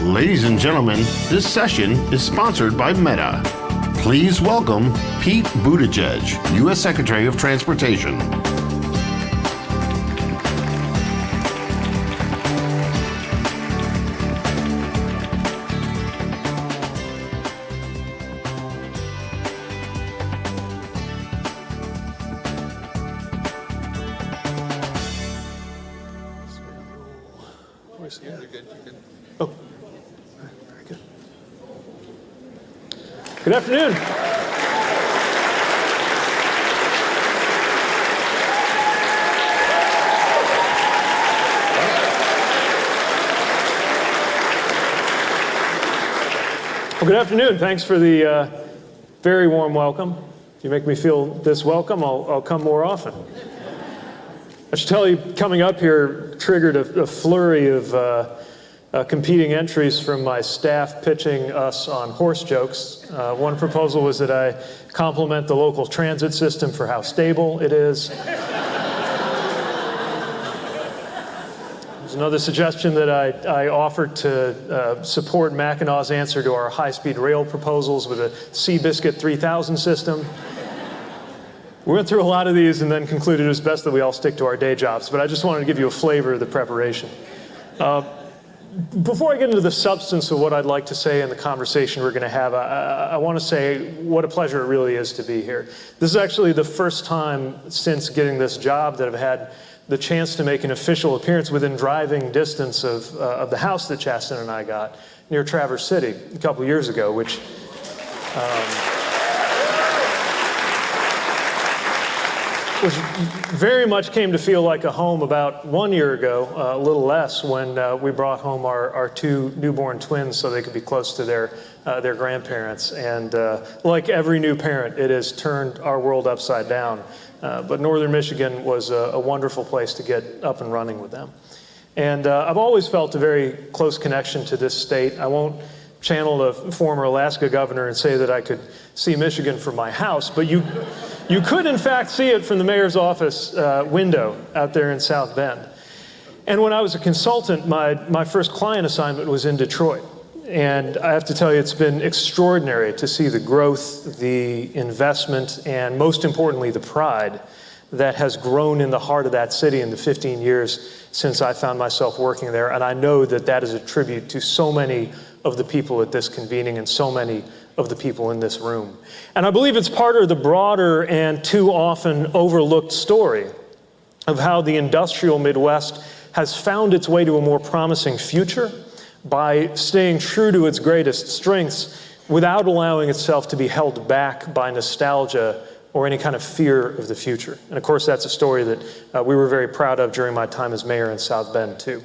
Ladies and gentlemen, this session is sponsored by Meta. Please welcome Pete Buttigieg, U.S. Secretary of Transportation. Oh, very good. Good afternoon. Well, good afternoon. Thanks for the very warm welcome. If you make me feel this welcome, I'll come more often. I should tell you, coming up here triggered a flurry of competing entries from my staff pitching us on horse jokes. One proposal was that I compliment the local transit system for how stable it is. There's another suggestion that I offered to support Mackinac's answer to our high-speed rail proposals with a Seabiscuit 3000 system. We went through a lot of these and then concluded it was best that we all stick to our day jobs, but I just wanted to give you a flavor of the preparation. Before I get into the substance of what I'd like to say in the conversation we're going to have, I want to say what a pleasure it really is to be here. This is actually the first time since getting this job that I've had the chance to make an official appearance within driving distance of the house that Chasten and I got near Traverse City a couple years ago, which very much came to feel like a home about 1 year ago, a little less, when we brought home our two newborn twins so they could be close to their grandparents. And like every new parent, it has turned our world upside down. But Northern Michigan was a wonderful place to get up and running with them. And I've always felt a very close connection to this state. I won't channel the former Alaska governor and say that I could see Michigan from my house, but you could, in fact, see it from the mayor's office window out there in South Bend. And when I was a consultant, my first client assignment was in Detroit. And I have to tell you, it's been extraordinary to see the growth, the investment, and most importantly, the pride that has grown in the heart of that city in the 15 years since I found myself working there. And I know that that is a tribute to so many of the people at this convening and so many of the people in this room. And I believe it's part of the broader and too often overlooked story of how the industrial Midwest has found its way to a more promising future by staying true to its greatest strengths without allowing itself to be held back by nostalgia or any kind of fear of the future. And of course, that's a story that we were very proud of during my time as mayor in South Bend, too.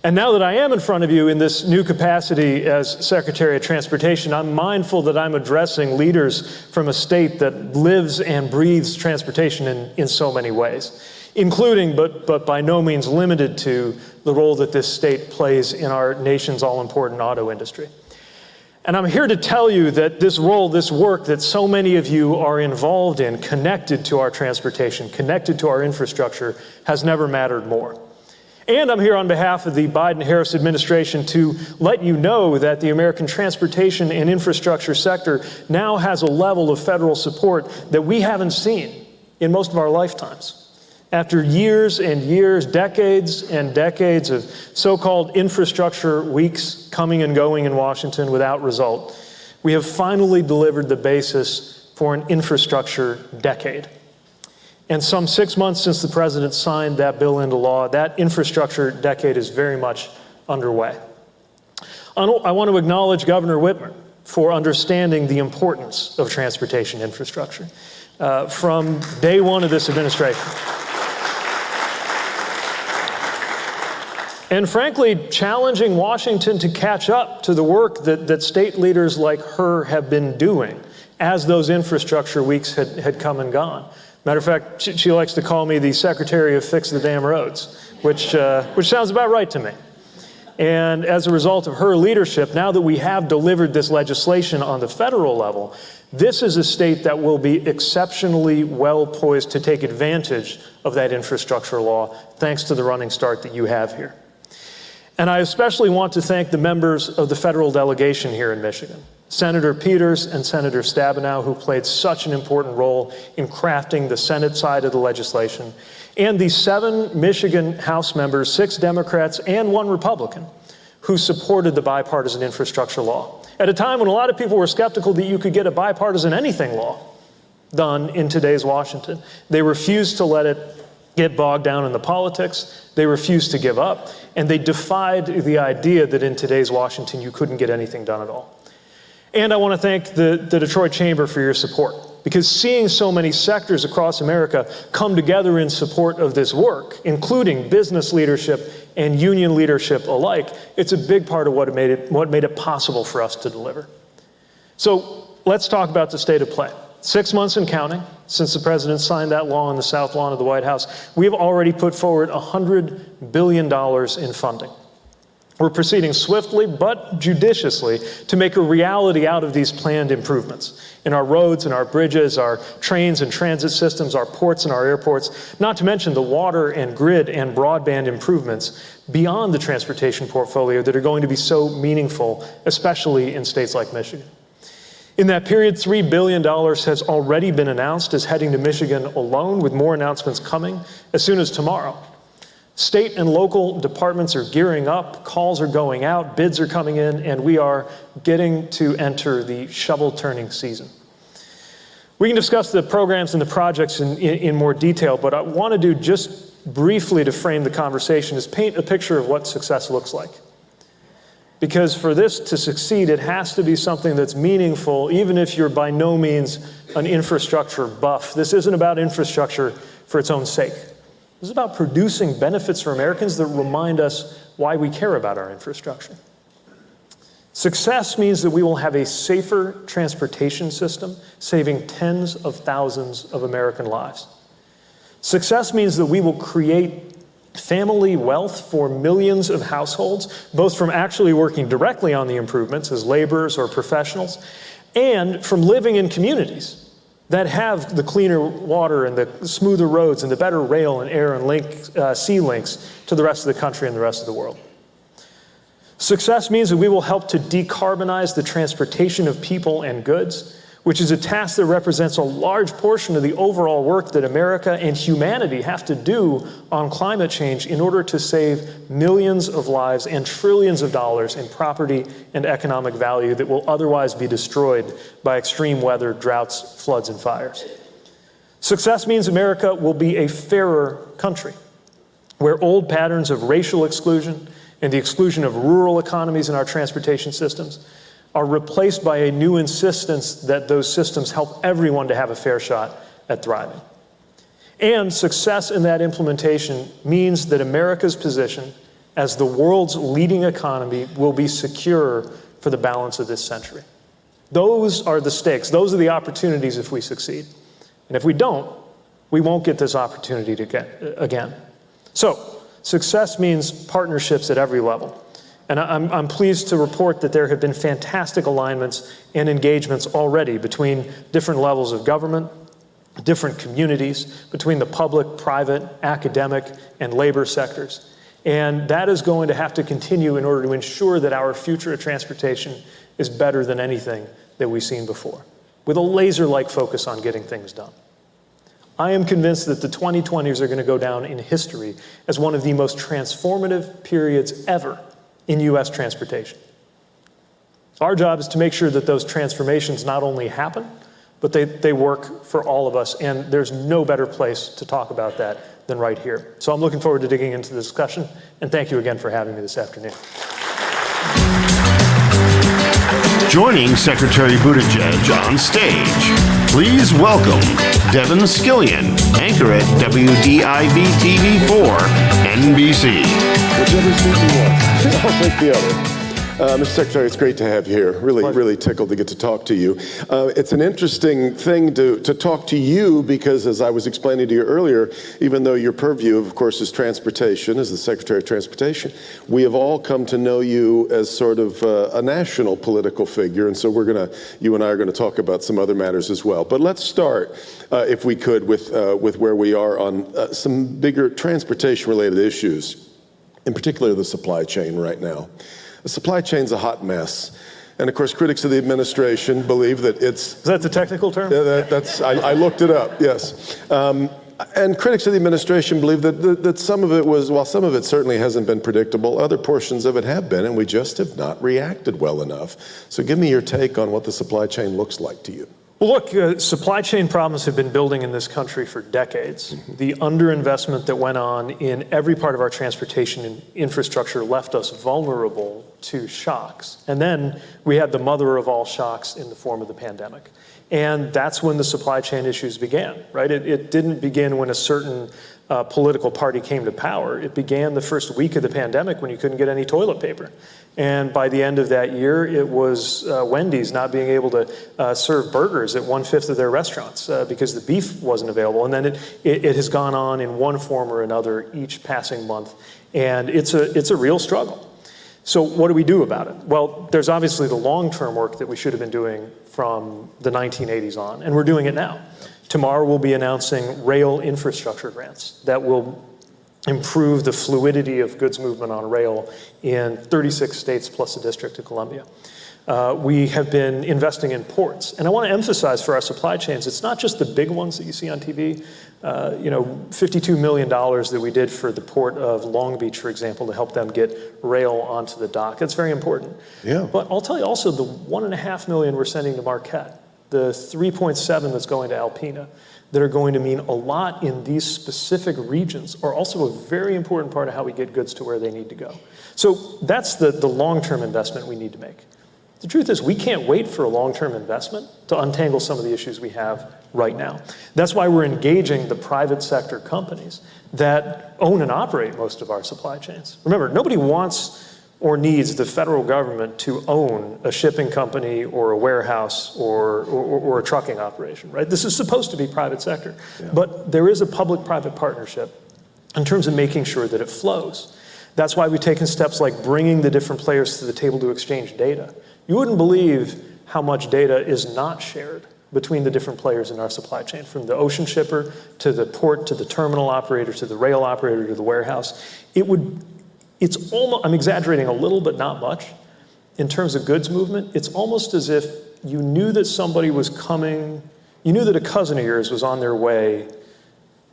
And now that I am in front of you in this new capacity as Secretary of Transportation, I'm mindful that I'm addressing leaders from a state that lives and breathes transportation in so many ways, including, but by no means limited to, the role that this state plays in our nation's all-important auto industry. And I'm here to tell you that this role, this work that so many of you are involved in, connected to our transportation, connected to our infrastructure, has never mattered more. And I'm here on behalf of the Biden-Harris administration to let you know that the American transportation and infrastructure sector now has a level of federal support that we haven't seen in most of our lifetimes. After years and years, decades and decades of so-called infrastructure weeks coming and going in Washington without result, we have finally delivered the basis for an infrastructure decade. And some 6 months since the president signed that bill into law, that infrastructure decade is very much underway. I want to acknowledge Governor Whitmer for understanding the importance of transportation infrastructure from day one of this administration. And frankly, challenging Washington to catch up to the work that state leaders like her have been doing as those infrastructure weeks had come and gone. Matter of fact, she likes to call me the Secretary of Fix the Damn Roads, which sounds about right to me. And as a result of her leadership, now that we have delivered this legislation on the federal level, this is a state that will be exceptionally well poised to take advantage of that infrastructure law, thanks to the running start that you have here. And I especially want to thank the members of the federal delegation here in Michigan, Senator Peters and Senator Stabenow, who played such an important role in crafting the Senate side of the legislation, and the 7 Michigan House members, 6 Democrats and 1 Republican, who supported the bipartisan infrastructure law at a time when a lot of people were skeptical that you could get a bipartisan anything law done in today's Washington. They refused to let it get bogged down in the politics. They refused to give up, and they defied the idea that in today's Washington you couldn't get anything done at all. And I want to thank the Detroit Chamber for your support, because seeing so many sectors across America come together in support of this work, including business leadership and union leadership alike, it's a big part of what made it possible for us to deliver. So let's talk about the state of play. 6 months and counting since the president signed that law on the South Lawn of the White House. We have already put forward $100 billion in funding. We're proceeding swiftly but judiciously to make a reality out of these planned improvements in our roads and our bridges, our trains and transit systems, our ports and our airports, not to mention the water and grid and broadband improvements beyond the transportation portfolio that are going to be so meaningful, especially in states like Michigan. In that period, $3 billion has already been announced as heading to Michigan alone, with more announcements coming as soon as tomorrow. State and local departments are gearing up, calls are going out, bids are coming in, and we are getting to enter the shovel-turning season. We can discuss the programs and the projects in more detail, but I want to do just briefly to frame the conversation is paint a picture of what success looks like. Because for this to succeed, it has to be something that's meaningful, even if you're by no means an infrastructure buff. This isn't about infrastructure for its own sake. This is about producing benefits for Americans that remind us why we care about our infrastructure. Success means that we will have a safer transportation system, saving tens of thousands of American lives. Success means that we will create family wealth for millions of households, both from actually working directly on the improvements as laborers or professionals, and from living in communities that have the cleaner water and the smoother roads and the better rail and air and sea links to the rest of the country and the rest of the world. Success means that we will help to decarbonize the transportation of people and goods, which is a task that represents a large portion of the overall work that America and humanity have to do on climate change in order to save millions of lives and trillions of dollars in property and economic value that will otherwise be destroyed by extreme weather, droughts, floods, and fires. Success means America will be a fairer country, where old patterns of racial exclusion and the exclusion of rural economies in our transportation systems are replaced by a new insistence that those systems help everyone to have a fair shot at thriving. And success in that implementation means that America's position as the world's leading economy will be secure for the balance of this century. Those are the stakes. Those are the opportunities if we succeed. And if we don't, we won't get this opportunity to get again. So success means partnerships at every level. And I'm pleased to report that there have been fantastic alignments and engagements already between different levels of government, different communities, between the public, private, academic, and labor sectors. And that is going to have to continue in order to ensure that our future of transportation is better than anything that we've seen before, with a laser-like focus on getting things done. I am convinced that the 2020s are going to go down in history as one of the most transformative periods ever in U.S. transportation. Our job is to make sure that those transformations not only happen, but they work for all of us, and there's no better place to talk about that than right here. So I'm looking forward to digging into the discussion, and thank you again for having me this afternoon. Joining Secretary Buttigieg on stage, please welcome Devin Scillian, anchor at WDIV-TV 4, NBC. Whichever seat you want. I'll take the other. Mr. Secretary, it's great to have you here. Really tickled to get to talk to you. It's an interesting thing to talk to you because, as I was explaining to you earlier, even though your purview, of course, is transportation, as the Secretary of Transportation, we have all come to know you as sort of a national political figure, and so you and I are going to talk about some other matters as well. But let's start, if we could, with where we are on some bigger transportation-related issues. in particular the supply chain right now. The supply chain's a hot mess. And of course, critics of the administration believe that it's... Is that the technical term? I looked it up, yes. And critics of the administration believe that some of it was, while some of it certainly hasn't been predictable, other portions of it have been, and we just have not reacted well enough. So give me your take on what the supply chain looks like to you. Well, look, supply chain problems have been building in this country for decades. The underinvestment that went on in every part of our transportation infrastructure left us vulnerable to shocks. And then we had the mother of all shocks in the form of the pandemic. And that's when the supply chain issues began, right? It didn't begin when a certain political party came to power. It began the first week of the pandemic when you couldn't get any toilet paper. And by the end of that year, it was Wendy's not being able to serve burgers at 1/5 of their restaurants because the beef wasn't available. And then it has gone on in one form or another each passing month. And it's a real struggle. So what do we do about it? Well, there's obviously the long-term work that we should have been doing from the 1980s on, and we're doing it now. Tomorrow we'll be announcing rail infrastructure grants that will improve the fluidity of goods movement on rail in 36 states plus the District of Columbia. We have been investing in ports. And I want to emphasize for our supply chains, it's not just the big ones that you see on TV. $52 million that we did for the port of Long Beach, for example, to help them get rail onto the dock. That's very important. Yeah. But I'll tell you also the $1.5 million we're sending to Marquette, the 3.7 that's going to Alpena, that are going to mean a lot in these specific regions are also a very important part of how we get goods to where they need to go. So that's the long-term investment we need to make. The truth is we can't wait for a long-term investment to untangle some of the issues we have right now. That's why we're engaging the private sector companies that own and operate most of our supply chains. Remember, nobody wants or needs the federal government to own a shipping company or a warehouse or a trucking operation, right? This is supposed to be private sector. Yeah. But there is a public-private partnership in terms of making sure that it flows. That's why we've taken steps like bringing the different players to the table to exchange data. You wouldn't believe how much data is not shared between the different players in our supply chain, from the ocean shipper to the port to the terminal operator to the rail operator to the warehouse. It's almost, I'm exaggerating a little, but not much. In terms of goods movement, it's almost as if you knew that somebody was coming, you knew that a cousin of yours was on their way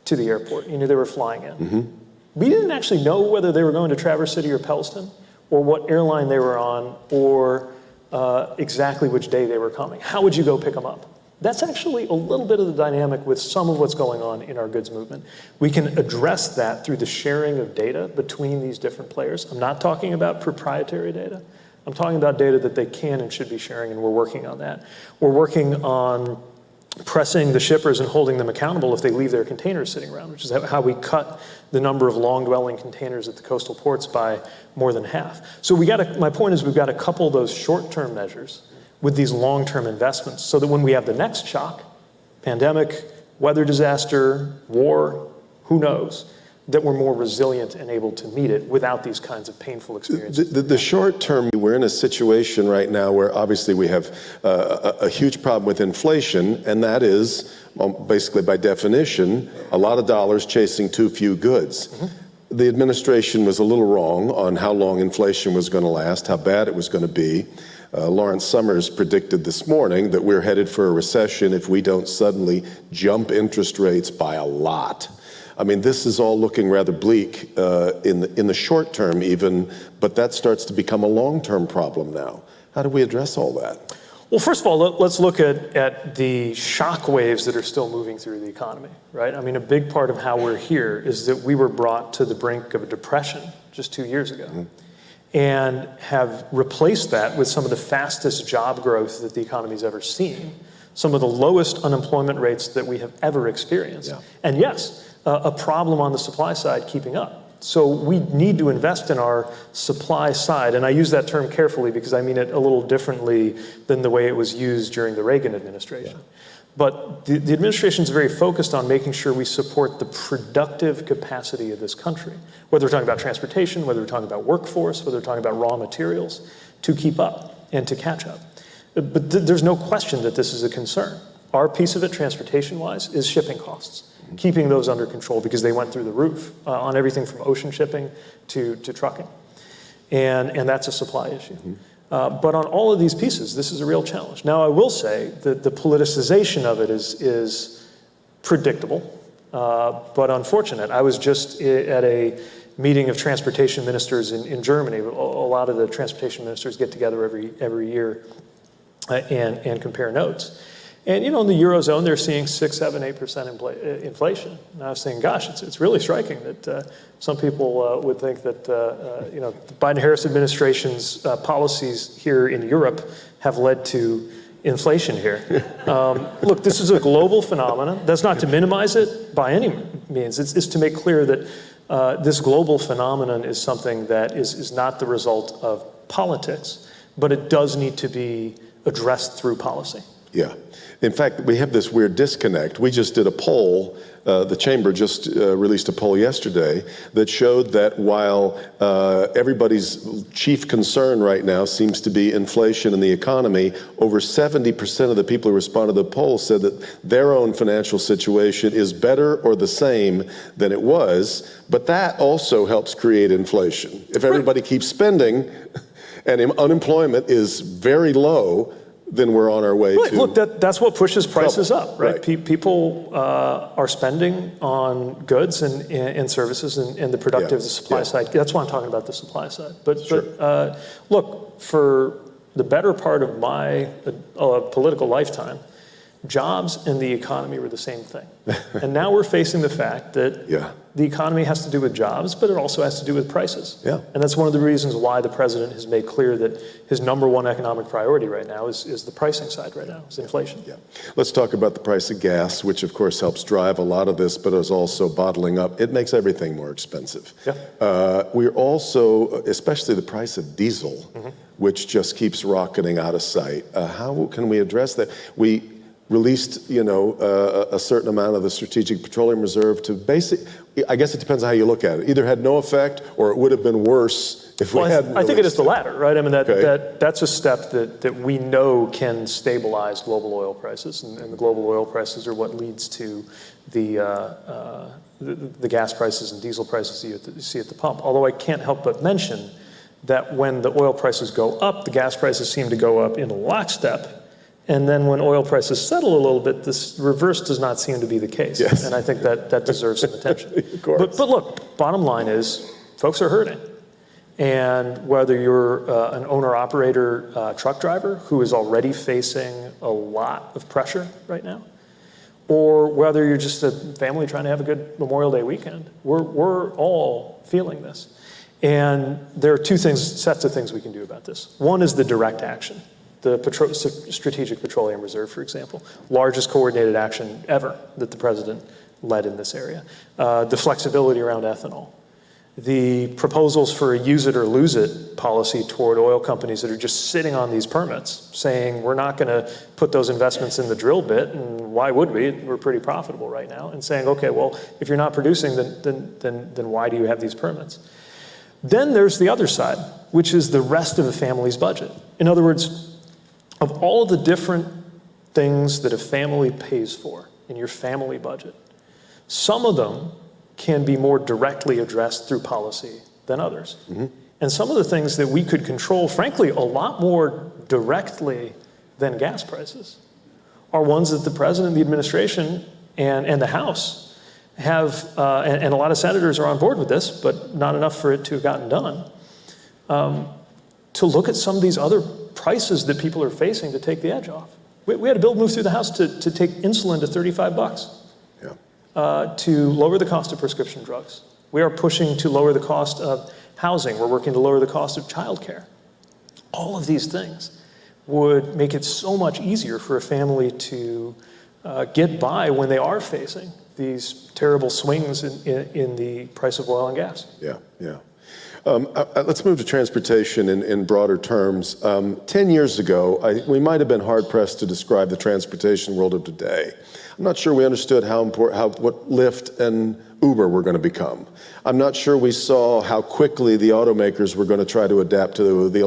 to the airport. You knew they were flying in. Mm-hmm. We didn't actually know whether they were going to Traverse City or Pellston, or what airline they were on, or exactly which day they were coming. How would you go pick them up? That's actually a little bit of the dynamic with some of what's going on in our goods movement. We can address that through the sharing of data between these different players. I'm not talking about proprietary data. I'm talking about data that they can and should be sharing, and we're working on that. We're working on pressing the shippers and holding them accountable if they leave their containers sitting around, which is how we cut the number of long-dwelling containers at the coastal ports by more than half. So my point is we've got to couple those short-term measures with these long-term investments so that when we have the next shock, pandemic, weather disaster, war, who knows, that we're more resilient and able to meet it without these kinds of painful experiences. The short term, we're in a situation right now where obviously we have a huge problem with inflation, and that is, basically by definition, a lot of dollars chasing too few goods. Mm-hmm. The administration was a little wrong on how long inflation was going to last, how bad it was going to be. Lawrence Summers predicted this morning that we're headed for a recession if we don't suddenly jump interest rates by a lot. I mean, this is all looking rather bleak in the short term even, but that starts to become a long-term problem now. How do we address all that? Well, first of all, let's look at the shock waves that are still moving through the economy, right? I mean, a big part of how we're here is that we were brought to the brink of a depression just 2 years ago. Mm-hmm. And have replaced that with some of the fastest job growth that the economy's ever seen, some of the lowest unemployment rates that we have ever experienced. Yeah. And yes, a problem on the supply side keeping up. So we need to invest in our supply side, and I use that term carefully because I mean it a little differently than the way it was used during the Reagan administration. Yeah. But the administration is very focused on making sure we support the productive capacity of this country, whether we're talking about transportation, whether we're talking about workforce, whether we're talking about raw materials, to keep up and to catch up. But there's no question that this is a concern. Our piece of it, transportation-wise, is shipping costs, keeping those under control because they went through the roof on everything from ocean shipping to trucking. And that's a supply issue. But on all of these pieces, this is a real challenge. Now, I will say that the politicization of it is predictable, but unfortunate. I was just at a meeting of transportation ministers in Germany. A lot of the transportation ministers get together every year and compare notes. And in the Eurozone, they're seeing 6, 7, 8% inflation. And I was saying, gosh, it's really striking that some people would think that the Biden-Harris administration's policies here in Europe have led to inflation here. Look, this is a global phenomenon. That's not to minimize it by any means. It's to make clear that this global phenomenon is something that is not the result of politics, but it does need to be addressed through policy. Yeah. In fact, we have this weird disconnect. We just did a poll. The Chamber just released a poll yesterday that showed that while everybody's chief concern right now seems to be inflation in the economy, over 70% of the people who responded to the poll said that their own financial situation is better or the same than it was, but that also helps create inflation. If everybody keeps spending and unemployment is very low, then we're on our way to... Look, that's what pushes prices trouble. up, right? People are spending on goods and services and the productive, the supply side. That's why I'm talking about the supply side. But look, for the better part of my political lifetime, jobs and the economy were the same thing. And now we're facing the fact that the economy has to do with jobs, but it also has to do with prices. Yeah. And that's one of the reasons why the president has made clear that his number one economic priority right now is the pricing side right now, is inflation. Yeah. Let's talk about the price of gas, which of course helps drive a lot of this, but is also bottling up. It makes everything more expensive. Yeah. We're also, especially the price of diesel, which just keeps rocketing out of sight. How can we address that? We released, a certain amount of the Strategic Petroleum Reserve to I guess it depends on how you look at it. Either had no effect or it would have been worse if we hadn't. I think it is the latter, right? I mean, that's a step that we know can stabilize global oil prices, and the global oil prices are what leads to the gas prices and diesel prices you see at the pump. Although I can't help but mention that when the oil prices go up, the gas prices seem to go up in lockstep. And then when oil prices settle a little bit, this reverse does not seem to be the case. Yes. And I think that deserves some attention. Of course. But look, bottom line is, folks are hurting. And whether you're an owner-operator truck driver who is already facing a lot of pressure right now, or whether you're just a family trying to have a good Memorial Day weekend, we're all feeling this. And there are sets of things we can do about this. One is the direct action. The Strategic Petroleum Reserve, for example, largest coordinated action ever that the president led in this area. The flexibility around ethanol. The proposals for a use it or lose it policy toward oil companies that are just sitting on these permits, saying we're not going to put those investments in the drill bit, and why would we? We're pretty profitable right now. And saying, okay, well, if you're not producing, then why do you have these permits? Then there's the other side, which is the rest of a family's budget. In other words, of all of the different things that a family pays for in your family budget, some of them can be more directly addressed through policy than others. And some of the things that we could control, frankly, a lot more directly than gas prices, are ones that the president, the administration, and the House have, and a lot of senators are on board with this, but not enough for it to have gotten done, to look at some of these other prices that people are facing to take the edge off. We had a bill move through the House to take insulin to $35, to lower the cost of prescription drugs. We are pushing to lower the cost of housing. We're working to lower the cost of childcare. All of these things would make it so much easier for a family to get by when they are facing these terrible swings in the price of oil and gas. Let's move to transportation in broader terms. 10 years ago, we might have been hard-pressed to describe the transportation world of today. I'm not sure we understood what Lyft and Uber were going to become. I'm not sure we saw how quickly the automakers were going to try to adapt to the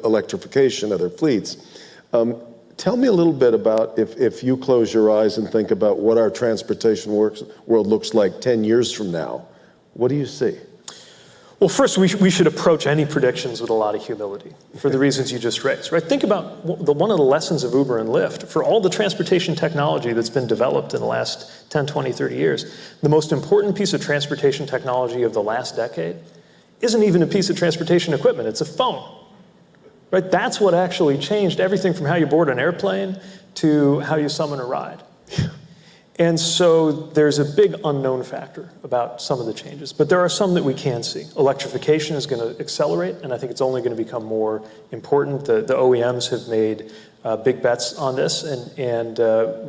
electrification of their fleets. Tell me a little bit about, if you close your eyes and think about what our transportation world looks like 10 years from now, what do you see? Well, first, we should approach any predictions with a lot of humility for the reasons you just raised, right? Think about one of the lessons of Uber and Lyft. For all the transportation technology that's been developed in the last 10, 20, 30 years, the most important piece of transportation technology of the last decade isn't even a piece of transportation equipment, it's a phone. Right? That's what actually changed everything from how you board an airplane to how you summon a ride. And so there's a big unknown factor about some of the changes, but there are some that we can see. Electrification is going to accelerate, and I think it's only going to become more important. The OEMs have made big bets on this, and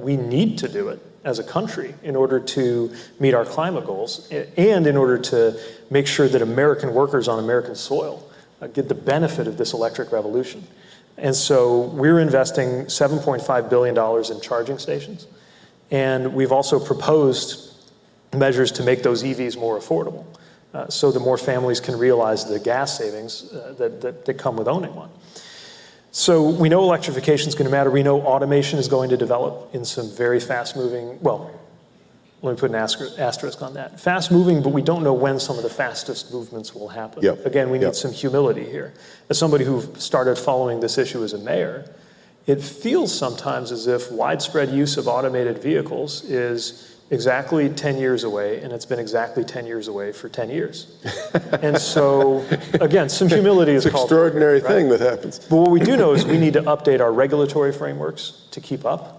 we need to do it as a country in order to meet our climate goals and in order to make sure that American workers on American soil get the benefit of this electric revolution. And so we're investing $7.5 billion in charging stations. And we've also proposed measures to make those EVs more affordable, so the more families can realize the gas savings that come with owning one. So we know electrification is going to matter. We know automation is going to develop in some very fast-moving, well, let me put an asterisk on that. Fast-moving, but we don't know when some of the fastest movements will happen. Yep. Again, we need some humility here. As somebody who started following this issue as a mayor, it feels sometimes as if widespread use of automated vehicles is exactly 10 years away, and it's been exactly 10 years away for 10 years. And so, again, some humility is called for. It's an extraordinary thing that happens. But what we do know is we need to update our regulatory frameworks to keep up.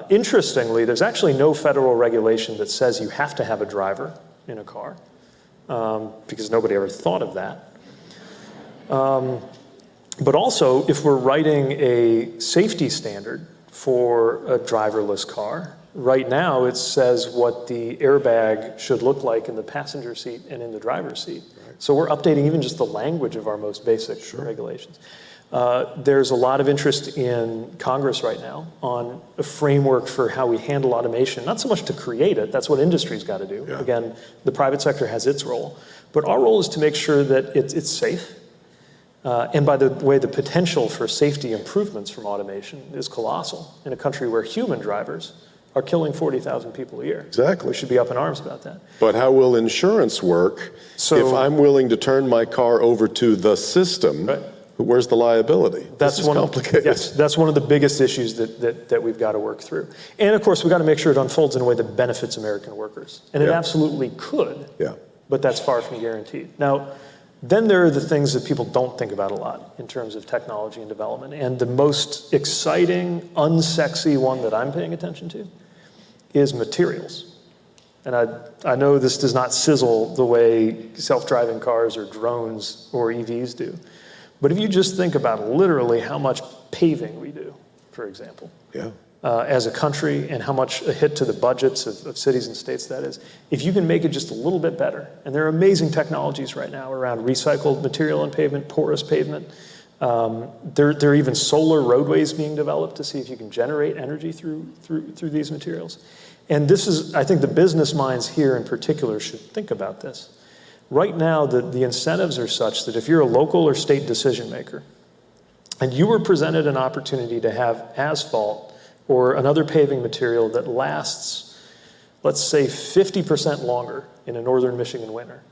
Interestingly, there's actually no federal regulation that says you have to have a driver in a car, because nobody ever thought of that. But also, if we're writing a safety standard for a driverless car, right now it says what the airbag should look like in the passenger seat and in the driver's seat. Right. So we're updating even just the language of our most basic regulations. There's a lot of interest in Congress right now on a framework for how we handle automation, not so much to create it, that's what industry's got to do. Yeah. Again, the private sector has its role, but our role is to make sure that it's safe. And by the way, the potential for safety improvements from automation is colossal in a country where human drivers are killing 40,000 people a year. Exactly. We should be up in arms about that. But how will insurance work if I'm willing to turn my car over to the system? Right. Where's the liability? That's complicated. Yes, that's one of the biggest issues that we've got to work through. And of course, we've got to make sure it unfolds in a way that benefits American workers. And it absolutely could, but that's far from guaranteed. Now, then there are the things that people don't think about a lot in terms of technology and development. And the most exciting, unsexy one that I'm paying attention to is materials. And I know this does not sizzle the way self-driving cars or drones or EVs do. But if you just think about literally how much paving we do, for example, as a country, and how much a hit to the budgets of cities and states that is, if you can make it just a little bit better, and there are amazing technologies right now around recycled material in pavement, porous pavement. There are even solar roadways being developed to see if you can generate energy through these materials. And this is, I think the business minds here in particular should think about this. Right now, the incentives are such that if you're a local or state decision maker, and you were presented an opportunity to have asphalt or another paving material that lasts, let's say, 50% longer in a northern Michigan winter,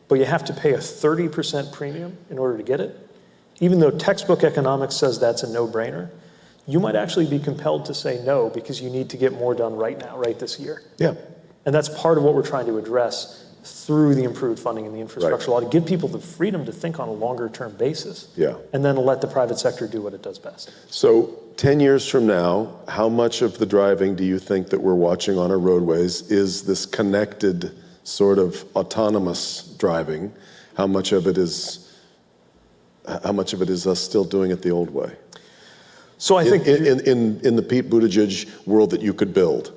but you have to pay a 30% premium in order to get it, even though textbook economics says that's a no-brainer, you might actually be compelled to say no because you need to get more done right now, right this year. Yeah. And that's part of what we're trying to address through the improved funding and the infrastructure law, to give people the freedom to think on a longer-term basis, and then let the private sector do what it does best. So 10 years from now, how much of the driving do you think that we're watching on our roadways is this connected sort of autonomous driving? How much of it is us still doing it the old way? So I think in the Pete Buttigieg world that you could build.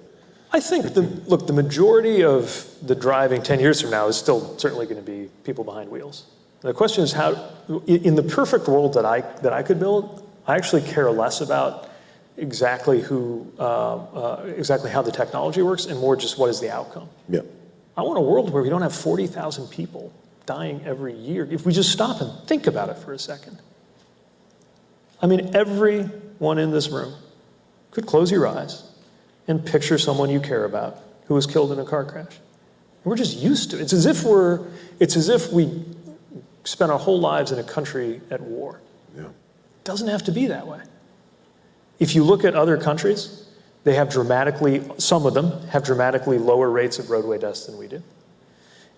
I think the majority of the driving 10 years from now is still certainly going to be people behind wheels. The question is how, in the perfect world that I could build, I actually care less about exactly exactly how the technology works and more just what is the outcome. Yeah. I want a world where we don't have 40,000 people dying every year. If we just stop and think about it for a second. I mean, everyone in this room could close your eyes and picture someone you care about who was killed in a car crash. We're just used to it. It's as if we spent our whole lives in a country at war. Yeah. It doesn't have to be that way. If you look at other countries, they have some of them have dramatically lower rates of roadway deaths than we do.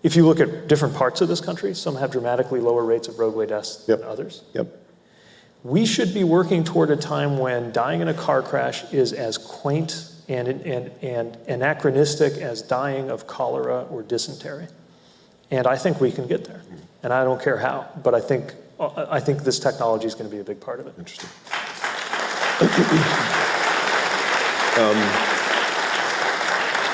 If you look at different parts of this country, some have dramatically lower rates of roadway deaths than others. Yep. We should be working toward a time when dying in a car crash is as quaint and anachronistic as dying of cholera or dysentery. And I think we can get there. And I don't care how, but I think this technology is going to be a big part of it. Interesting.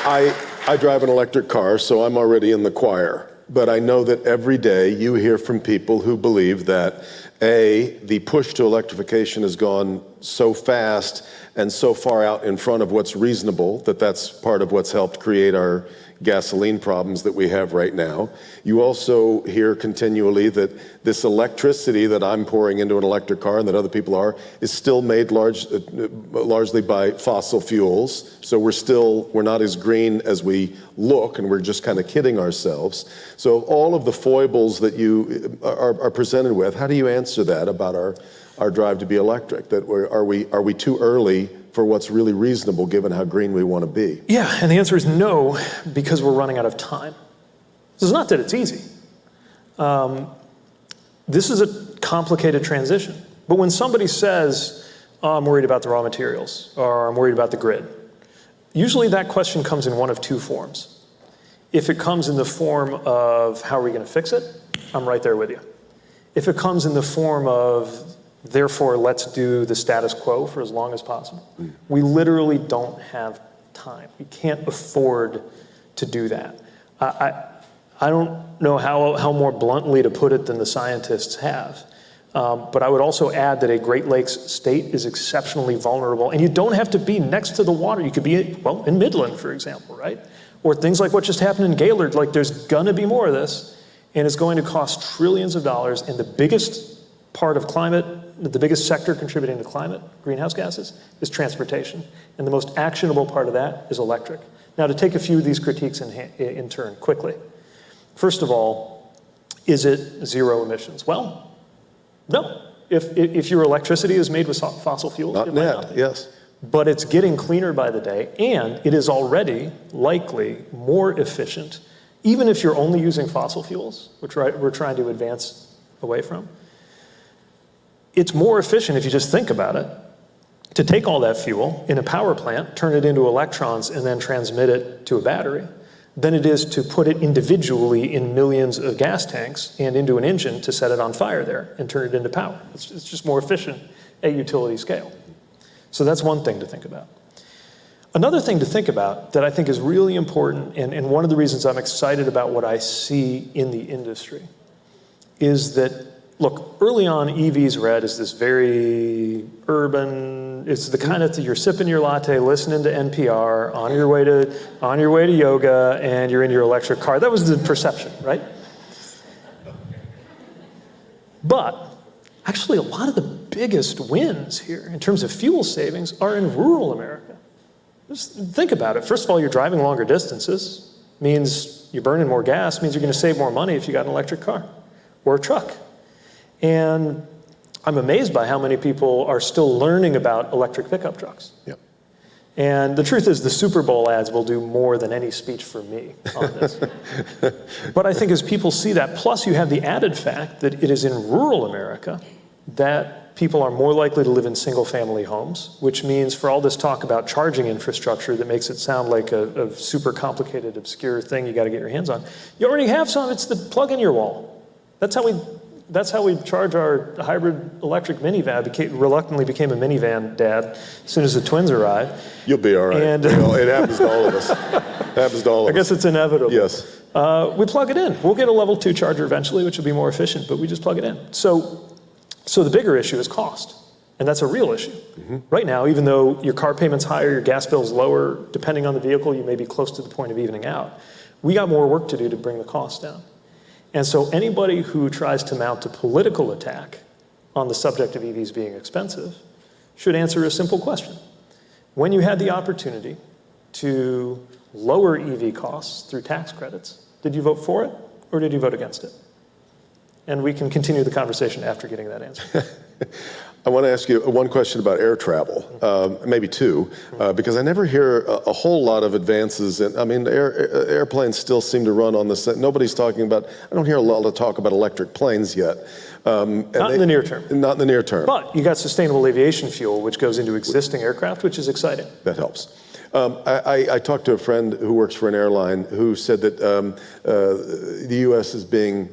I drive an electric car, so I'm already in the choir. But I know that every day you hear from people who believe that, A, the push to electrification has gone so fast and so far out in front of what's reasonable that that's part of what's helped create our gasoline problems that we have right now. You also hear continually that this electricity that I'm pouring into an electric car and that other people are is still made largely by fossil fuels. So we're not as green as we look, and we're just kind of kidding ourselves. So all of the foibles that you are presented with, how do you answer that about our drive to be electric? That are we too early for what's really reasonable given how green we want to be? Yeah, and the answer is no, because we're running out of time. This is not that it's easy. This is a complicated transition. But when somebody says, oh, I'm worried about the raw materials, or I'm worried about the grid, usually that question comes in one of two forms. If it comes in the form of how are we going to fix it, I'm right there with you. If it comes in the form of therefore, let's do the status quo for as long as possible. We literally don't have time. We can't afford to do that. I don't know how more bluntly to put it than the scientists have. But I would also add that a Great Lakes state is exceptionally vulnerable. And you don't have to be next to the water. You could be, well, in Midland, for example, right? Or things like what just happened in Gaylord. Like, there's going to be more of this. And it's going to cost trillions of dollars. And the biggest part of climate, the biggest sector contributing to climate, greenhouse gases, is transportation. And the most actionable part of that is electric. Now, to take a few of these critiques in turn quickly. First of all, is it zero emissions? Well, no. If your electricity is made with fossil fuels, not it might net, not be. yes. But it's getting cleaner by the day, and it is already likely more efficient, even if you're only using fossil fuels, which we're trying to advance away from. It's more efficient, if you just think about it, to take all that fuel in a power plant, turn it into electrons, and then transmit it to a battery, than it is to put it individually in millions of gas tanks and into an engine to set it on fire there and turn it into power. It's just more efficient at utility scale. So that's one thing to think about. Another thing to think about that I think is really important, and one of the reasons I'm excited about what I see in the industry, is that, look, early on, EVs read as this very urban, it's the kind of thing you're sipping your latte, listening to NPR, on your way to yoga, and you're in your electric car. That was the perception, right? But actually, a lot of the biggest wins here in terms of fuel savings are in rural America. Just think about it. First of all, you're driving longer distances, means you're burning more gas, means you're going to save more money if you got an electric car or a truck. And I'm amazed by how many people are still learning about electric pickup trucks. Yep. And the truth is the Super Bowl ads will do more than any speech from me on this. But I think as people see that, plus you have the added fact that it is in rural America that people are more likely to live in single-family homes, which means for all this talk about charging infrastructure that makes it sound like a super complicated, obscure thing you got to get your hands on, you already have some. It's the plug in your wall. That's how we charge our hybrid electric minivan. Reluctantly became a minivan dad as soon as the twins arrived. You'll be all right. And it happens to all of us. It happens to all of us. I guess it's inevitable. Yes. We plug it in. We'll get a level 2 charger eventually, which will be more efficient, but we just plug it in. So the bigger issue is cost, and that's a real issue. Mm-hmm. Right now, even though your car payment's higher, your gas bill's lower, depending on the vehicle, you may be close to the point of evening out. We got more work to do to bring the cost down. And so anybody who tries to mount a political attack on the subject of EVs being expensive should answer a simple question. When you had the opportunity to lower EV costs through tax credits, did you vote for it or did you vote against it? And we can continue the conversation after getting that answer. I want to ask you one question about air travel, maybe two, because I never hear a whole lot of advances. I mean, airplanes still seem to run on the, nobody's talking about, I don't hear a lot of talk about electric planes yet. Not in the near term. Not in the near term. But you got sustainable aviation fuel, which goes into existing aircraft, which is exciting. That helps. I talked to a friend who works for an airline who said that the U.S. is being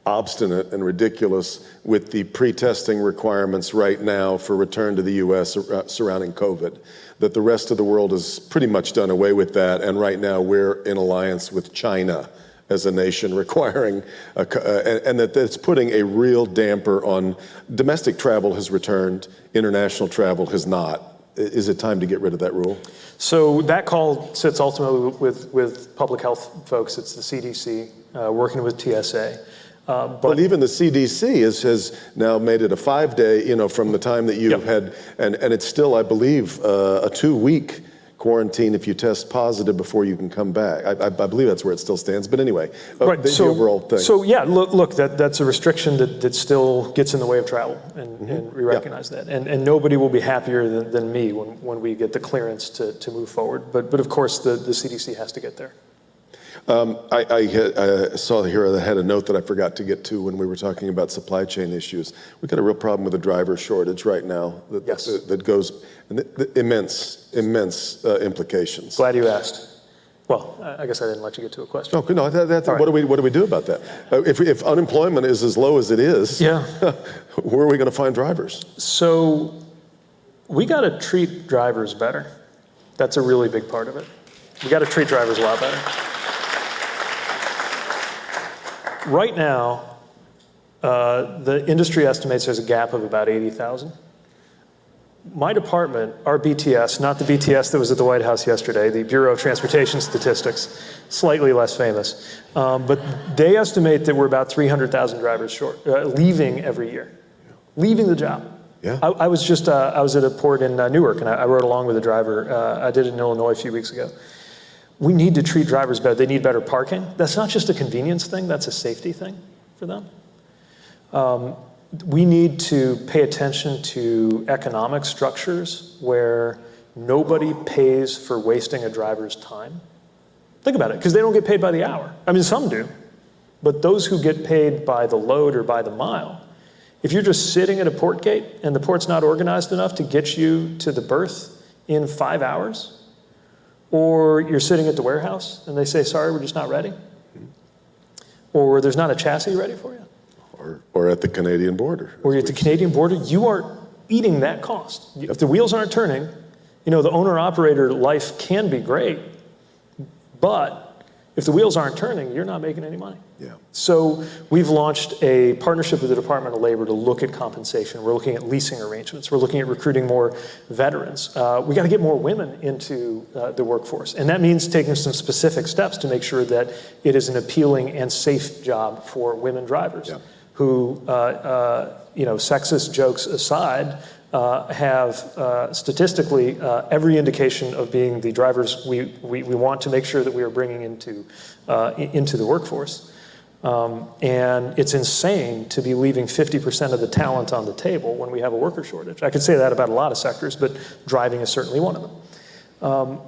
obstinate and ridiculous with the pre-testing requirements right now for return to the U.S. Surrounding COVID, that the rest of the world has pretty much done away with that, and right now we're in alliance with China as a nation requiring, and that it's putting a real damper on domestic travel has returned, international travel has not. Is it time to get rid of that rule? So that call sits ultimately with public health folks. It's the CDC working with TSA. But even the CDC has now made it a 5-day, from the time that you've had, and it's still, I believe, a 2-week quarantine if you test positive before you can come back. I believe that's where it still stands. But anyway, right. The overall thing. So yeah, look, that's a restriction that still gets in the way of travel, and we recognize that. And nobody will be happier than me when we get the clearance to move forward. But of course, the CDC has to get there. I saw here that I had a note that I forgot to get to when we were talking about supply chain issues. We've got a real problem with the driver shortage right now that goes immense implications. Glad you asked. Well, I guess I didn't let you get to a question. No, what do we do about that? If unemployment is as low as it is, where are we going to find drivers? So we got to treat drivers better. That's a really big part of it. We got to treat drivers a lot better. Right now, the industry estimates there's a gap of about 80,000. My department, our BTS, not the BTS that was at the White House yesterday, the Bureau of Transportation Statistics, slightly less famous, but they estimate that we're about 300,000 drivers short, leaving every year, leaving the job. Yeah. I was at a port in Newark, and I rode along with a driver. I did it in Illinois a few weeks ago. We need to treat drivers better. They need better parking. That's not just a convenience thing, that's a safety thing for them. We need to pay attention to economic structures where nobody pays for wasting a driver's time. Think about it, because they don't get paid by the hour. I mean, some do, but those who get paid by the load or by the mile, if you're just sitting at a port gate and the port's not organized enough to get you to the berth in 5 hours, or you're sitting at the warehouse and they say, sorry, we're just not ready. Or there's not a chassis ready for you. Or at the Canadian border. Or you're at the Canadian border, you are eating that cost. If the wheels aren't turning, the owner-operator life can be great, but if the wheels aren't turning, you're not making any money. Yeah. So we've launched a partnership with the Department of Labor to look at compensation. We're looking at leasing arrangements. We're looking at recruiting more veterans. We got to get more women into the workforce. And that means taking some specific steps to make sure that it is an appealing and safe job for women drivers who, sexist jokes aside, have statistically every indication of being the drivers we want to make sure that we are bringing into the workforce. And it's insane to be leaving 50% of the talent on the table when we have a worker shortage. I could say that about a lot of sectors, but driving is certainly one of them.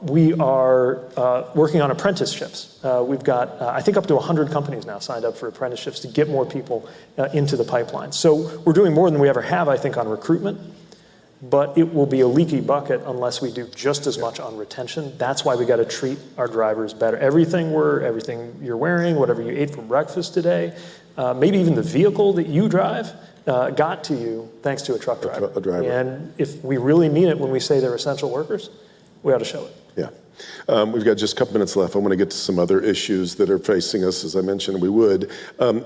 We are working on apprenticeships. We've got, I think, up to 100 companies now signed up for apprenticeships to get more people into the pipeline. So we're doing more than we ever have, I think, on recruitment. But it will be a leaky bucket unless we do just as much on retention. That's why we got to treat our drivers better. Everything you're wearing, whatever you ate for breakfast today, maybe even the vehicle that you drive got to you thanks to a truck driver. A driver. And if we really mean it when we say they're essential workers, we ought to show it. Yeah. We've got just a couple minutes left. I want to get to some other issues that are facing us, as I mentioned we would.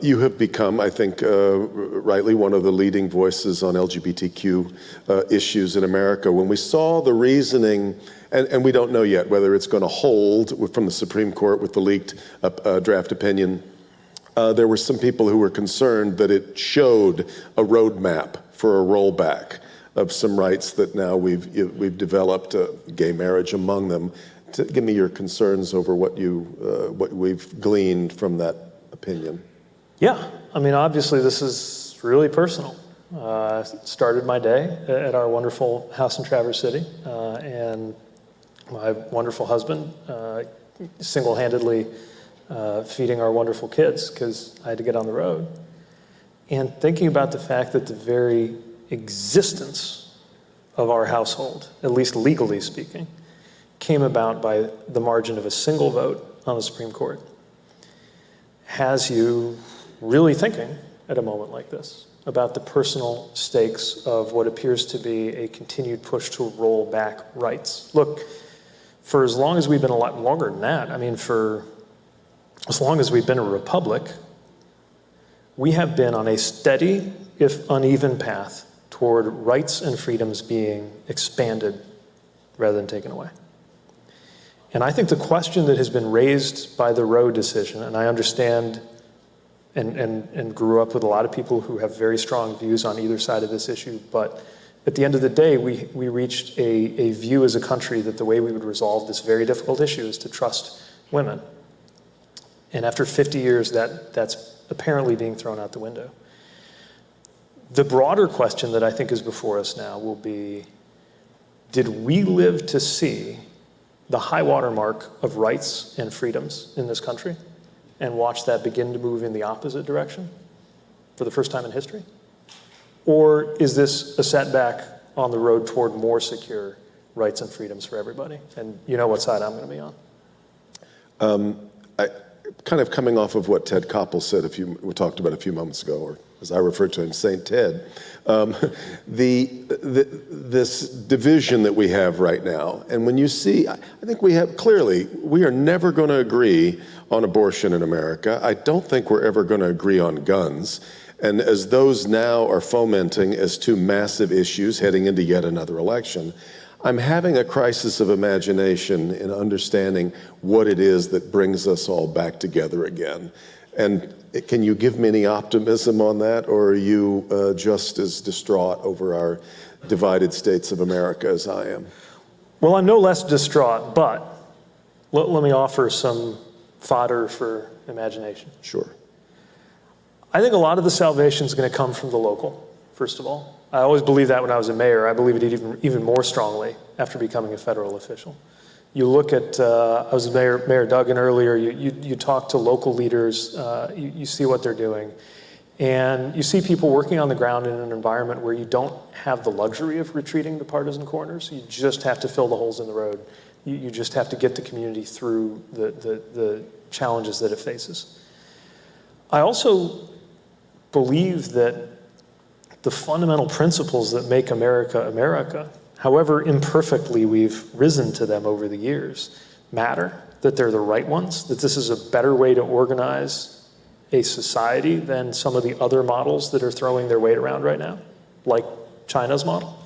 You have become, I think, rightly one of the leading voices on LGBTQ issues in America. When we saw the reasoning, and we don't know yet whether it's going to hold from the Supreme Court with the leaked draft opinion there were some people who were concerned that it showed a roadmap for a rollback of some rights that now we've developed, gay marriage among them. Give me your concerns over what we've gleaned from that opinion. Yeah, I mean, obviously this is really personal. I started my day at our wonderful house in Traverse City, and my wonderful husband single-handedly feeding our wonderful kids because I had to get on the road. And thinking about the fact that the very existence of our household, at least legally speaking, came about by the margin of a single vote on the Supreme Court, has you really thinking at a moment like this about the personal stakes of what appears to be a continued push to roll back rights. Look, for as long as we've been, a lot longer than that, I mean, for as long as we've been a republic, we have been on a steady, if uneven, path toward rights and freedoms being expanded rather than taken away. And I think the question that has been raised by the Roe decision, and I understand and grew up with a lot of people who have very strong views on either side of this issue, but at the end of the day, we reached a view as a country that the way we would resolve this very difficult issue is to trust women. And after 50 years, that's apparently being thrown out the window. The broader question that I think is before us now will be, did we live to see the high water mark of rights and freedoms in this country and watch that begin to move in the opposite direction for the first time in history? Or is this a setback on the road toward more secure rights and freedoms for everybody? And you know what side I'm going to be on. Kind of coming off of what Ted Koppel said we talked about a few moments ago, or as I refer to him, Saint Ted, this division that we have right now, and when you see, I think we are never going to agree on abortion in America. I don't think we're ever going to agree on guns. And as those now are fomenting as two massive issues heading into yet another election, I'm having a crisis of imagination in understanding what it is that brings us all back together again. And can you give me any optimism on that, or are you just as distraught over our divided states of America as I am? Well, I'm no less distraught, but let me offer some fodder for imagination. Sure. I think a lot of the salvation is going to come from the local, first of all. I always believed that when I was a mayor. I believe it even more strongly after becoming a federal official. You look at, I was Mayor Duggan earlier, you talk to local leaders, you see what they're doing, and you see people working on the ground in an environment where you don't have the luxury of retreating to partisan corners. You just have to fill the holes in the road. You just have to get the community through the challenges that it faces. I also believe that the fundamental principles that make America America, however imperfectly we've risen to them over the years, matter, that they're the right ones, that this is a better way to organize a society than some of the other models that are throwing their weight around right now, like China's model.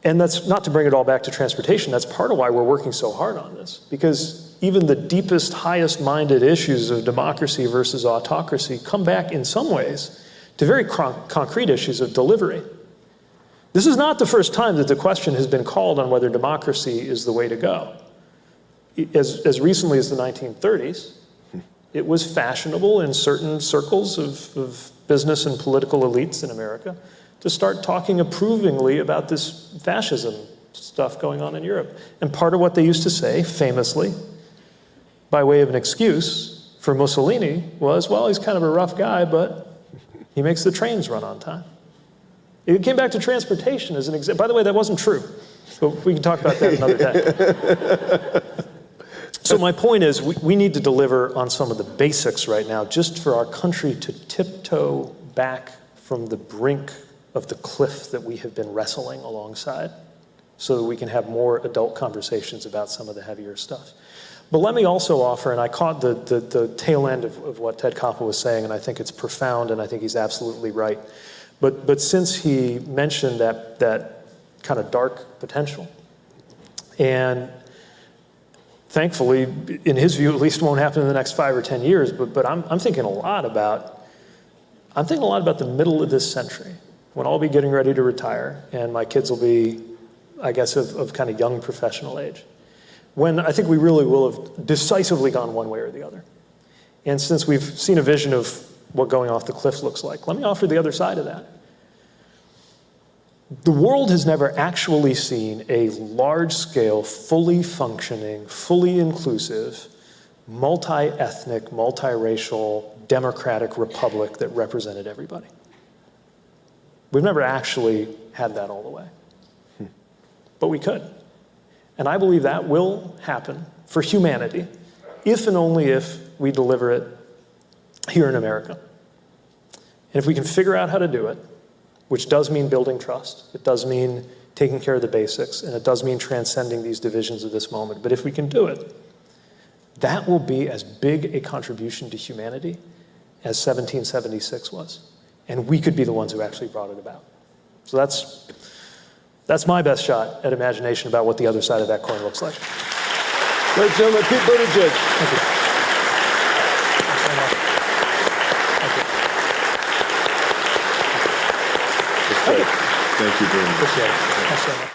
And that's not to bring it all back to transportation. That's part of why we're working so hard on this, because even the deepest, highest-minded issues of democracy versus autocracy come back in some ways to very concrete issues of delivery. This is not the first time that the question has been called on whether democracy is the way to go. As recently as the 1930s, it was fashionable in certain circles of business and political elites in America to start talking approvingly about this fascism stuff going on in Europe. And part of what they used to say, famously, by way of an excuse for Mussolini was, well, he's kind of a rough guy, but he makes the trains run on time. It came back to transportation as an example. By the way, that wasn't true, but we can talk about that another day. So my point is, we need to deliver on some of the basics right now, just for our country to tiptoe back from the brink of the cliff that we have been wrestling alongside, so that we can have more adult conversations about some of the heavier stuff. But let me also offer, and I caught the tail end of what Ted Koppel was saying, and I think it's profound, and I think he's absolutely right. But since he mentioned that kind of dark potential, and thankfully, in his view, at least won't happen in the next 5 or 10 years. But I'm thinking a lot about the middle of this century, when I'll be getting ready to retire, and my kids will be, I guess, of kind of young professional age, when I think we really will have decisively gone one way or the other. And since we've seen a vision of what going off the cliff looks like, let me offer the other side of that. The world has never actually seen a large-scale, fully functioning, fully inclusive, multi-ethnic, multiracial, democratic republic that represented everybody. We've never actually had that all the way. But we could. And I believe that will happen for humanity if and only if we deliver it here in America. And if we can figure out how to do it, which does mean building trust, it does mean taking care of the basics, and it does mean transcending these divisions of this moment. But if we can do it, that will be as big a contribution to humanity as 1776 was. And we could be the ones who actually brought it about. So that's my best shot at imagination about what the other side of that coin looks like. Ladies and gentlemen, Pete Buttigieg. Thank you. Thank you very much. Appreciate it. Thanks so much.